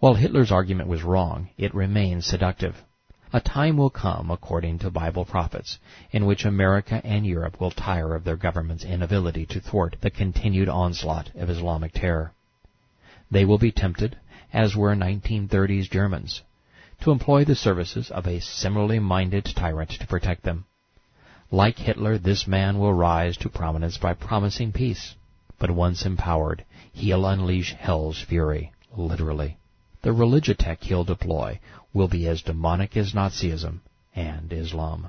While Hitler's argument was wrong, it remains seductive. A time will come, according to Bible prophets, in which America and Europe will tire of their government's inability to thwart the continued onslaught of Islamic terror. They will be tempted, as were 1930s Germans, to employ the services of a similarly minded tyrant to protect them. Like Hitler, this man will rise to prominence by promising peace. But once empowered, he'll unleash hell's fury, literally. The religitech he'll deploy will be as demonic as Nazism and Islam.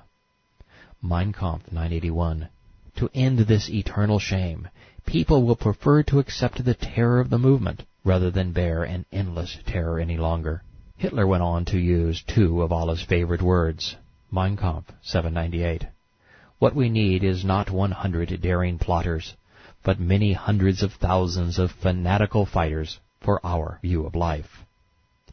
Mein Kampf 981. To end this eternal shame, people will prefer to accept the terror of the movement rather than bear an endless terror any longer. Hitler went on to use two of Allah's favorite words, Mein Kampf 798. What we need is not 100 daring plotters, but many hundreds of thousands of fanatical fighters for our view of life.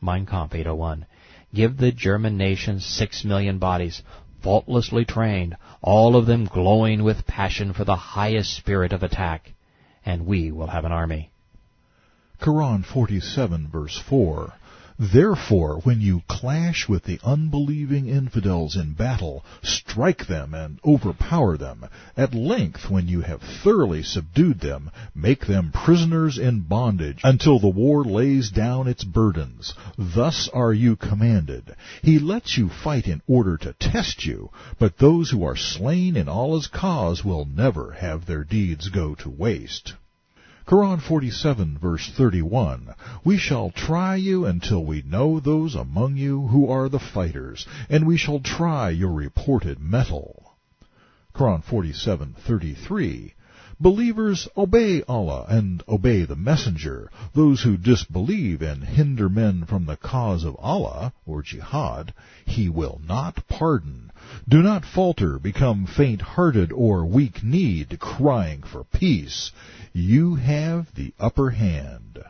Mein Kampf 801. Give the German nation 6 million bodies, faultlessly trained, all of them glowing with passion for the highest spirit of attack, and we will have an army. Koran 47, verse 4. Therefore, when you clash with the unbelieving infidels in battle, strike them and overpower them. At length, when you have thoroughly subdued them, make them prisoners in bondage, until the war lays down its burdens. Thus are you commanded. He lets you fight in order to test you, but those who are slain in Allah's cause will never have their deeds go to waste. Koran 47, verse 31, We shall try you until we know those among you who are the fighters, and we shall try your reported mettle. Koran 47:33, Believers, obey Allah and obey the Messenger. Those who disbelieve and hinder men from the cause of Allah, or Jihad, He will not pardon. Do not falter, become faint-hearted or weak-kneed, crying for peace. You have the upper hand.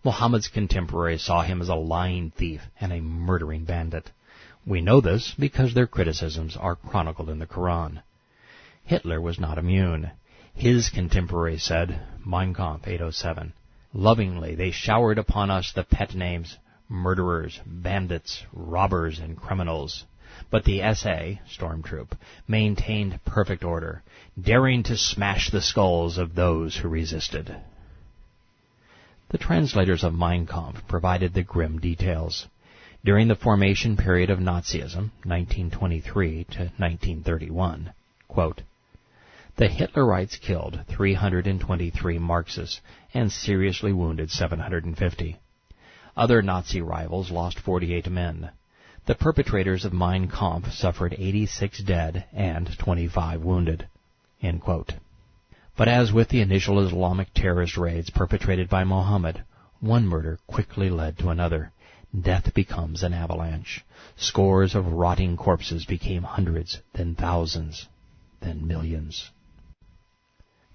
Muhammad's contemporaries saw him as a lying thief and a murdering bandit. We know this because their criticisms are chronicled in the Quran. Hitler was not immune. His contemporaries said, Mein Kampf 807, Lovingly they showered upon us the pet names, murderers, bandits, robbers, and criminals. But the SA, Stormtroop, maintained perfect order, daring to smash the skulls of those who resisted. The translators of Mein Kampf provided the grim details. During the formation period of Nazism, 1923 to 1931, quote, the Hitlerites killed 323 Marxists and seriously wounded 750. Other Nazi rivals lost 48 men. The perpetrators of Mein Kampf suffered 86 dead and 25 wounded. End quote. But as with the initial Islamic terrorist raids perpetrated by Muhammad, one murder quickly led to another. Death becomes an avalanche. Scores of rotting corpses became hundreds, then thousands, then millions.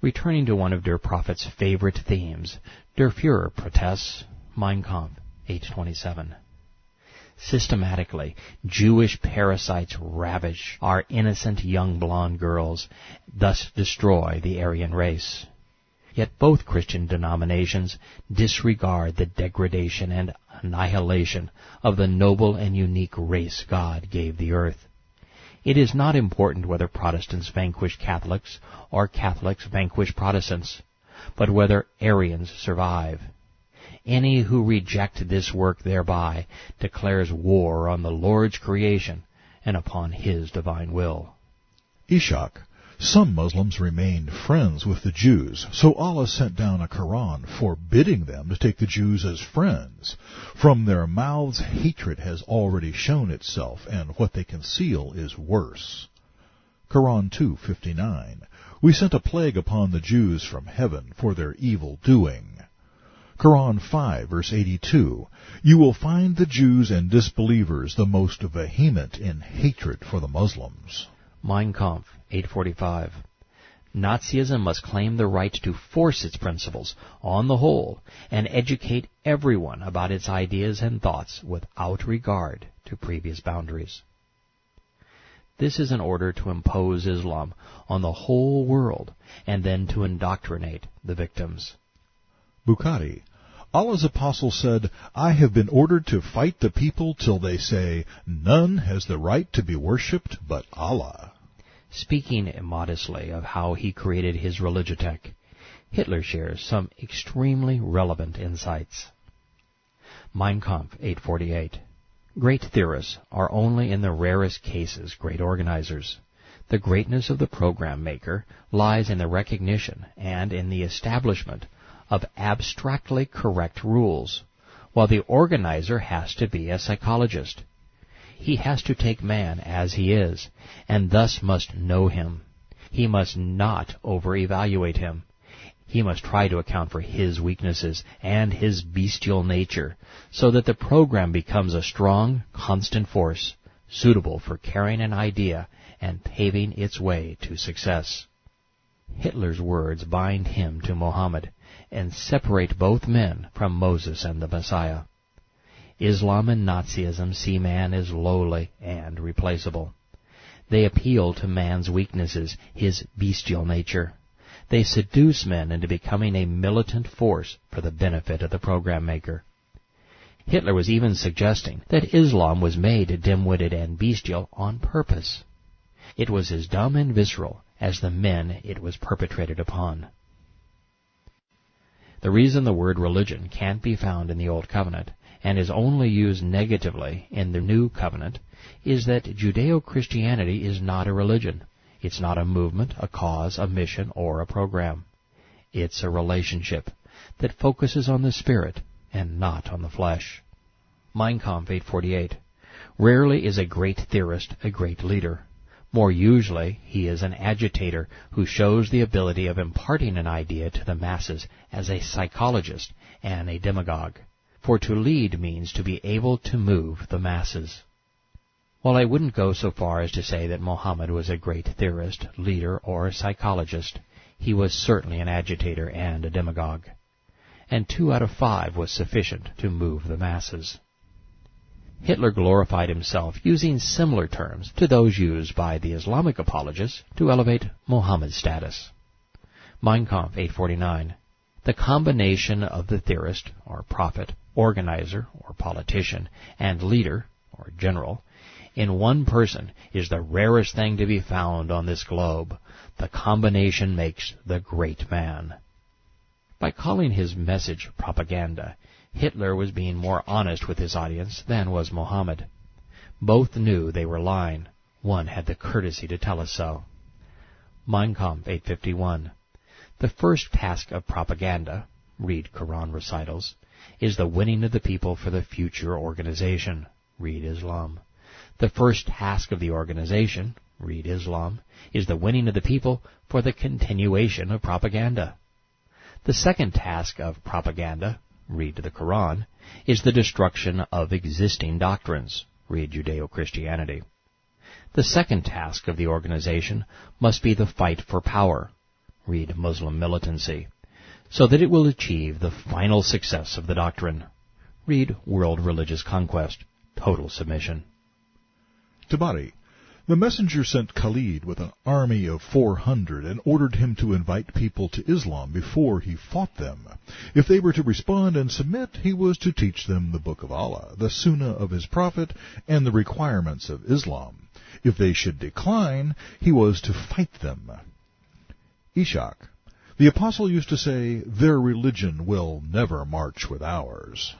Returning to one of Der Prophet's favorite themes, Der Führer protests, Mein Kampf 827. Systematically, Jewish parasites ravage our innocent young blonde girls, thus destroy the Aryan race. Yet both Christian denominations disregard the degradation and annihilation of the noble and unique race God gave the earth. It is not important whether Protestants vanquish Catholics or Catholics vanquish Protestants, but whether Aryans survive. Any who reject this work thereby declares war on the Lord's creation and upon His divine will. Ishaq. Some Muslims remained friends with the Jews, so Allah sent down a Quran forbidding them to take the Jews as friends. From their mouths hatred has already shown itself, and what they conceal is worse. Quran 2:59. We sent a plague upon the Jews from heaven for their evil doing. Quran 5, verse 82. You will find the Jews and disbelievers the most vehement in hatred for the Muslims. Mein Kampf 845. Nazism must claim the right to force its principles on the whole and educate everyone about its ideas and thoughts without regard to previous boundaries. This is in order to impose Islam on the whole world and then to indoctrinate the victims. Bukhari. Allah's apostle said, I have been ordered to fight the people till they say, none has the right to be worshipped but Allah. Speaking immodestly of how he created his religitech, Hitler shares some extremely relevant insights. Mein Kampf 848. Great theorists are only in the rarest cases great organizers. The greatness of the program maker lies in the recognition and in the establishment of abstractly correct rules, while the organizer has to be a psychologist. He has to take man as he is, and thus must know him. He must not over-evaluate him. He must try to account for his weaknesses and his bestial nature, so that the program becomes a strong, constant force, suitable for carrying an idea and paving its way to success. Hitler's words bind him to Muhammad and separate both men from Moses and the Messiah. Islam and Nazism see man as lowly and replaceable. They appeal to man's weaknesses, his bestial nature. They seduce men into becoming a militant force for the benefit of the program maker. Hitler was even suggesting that Islam was made dim-witted and bestial on purpose. It was as dumb and visceral as the men it was perpetrated upon. The reason the word religion can't be found in the Old Covenant and is only used negatively in the New Covenant is that Judeo-Christianity is not a religion. It's not a movement, a cause, a mission, or a program. It's a relationship that focuses on the spirit and not on the flesh. Mein Kampf 848. Rarely is a great theorist a great leader. More usually, he is an agitator who shows the ability of imparting an idea to the masses as a psychologist and a demagogue. For to lead means to be able to move the masses. While I wouldn't go so far as to say that Muhammad was a great theorist, leader, or a psychologist, he was certainly an agitator and a demagogue. And 2 out of 5 was sufficient to move the masses. Hitler glorified himself using similar terms to those used by the Islamic apologists to elevate Muhammad's status. Mein Kampf 849. The combination of the theorist, or prophet, organizer, or politician, and leader, or general, in one person is the rarest thing to be found on this globe. The combination makes the great man. By calling his message propaganda, Hitler was being more honest with his audience than was Muhammad. Both knew they were lying. One had the courtesy to tell us so. Mein Kampf 851. The first task of propaganda, read Koran recitals, is the winning of the people for the future organization, read Islam. The first task of the organization, read Islam, is the winning of the people for the continuation of propaganda. The second task of propaganda, read the Quran, is the destruction of existing doctrines, read Judeo-Christianity. The second task of the organization must be the fight for power, read Muslim militancy, so that it will achieve the final success of the doctrine, read World Religious Conquest, total submission. Tabari. The messenger sent Khalid with an army of 400 and ordered him to invite people to Islam before he fought them. If they were to respond and submit, he was to teach them the Book of Allah, the Sunnah of his Prophet, and the requirements of Islam. If they should decline, he was to fight them. Ishaq. The apostle used to say, their religion will never march with ours.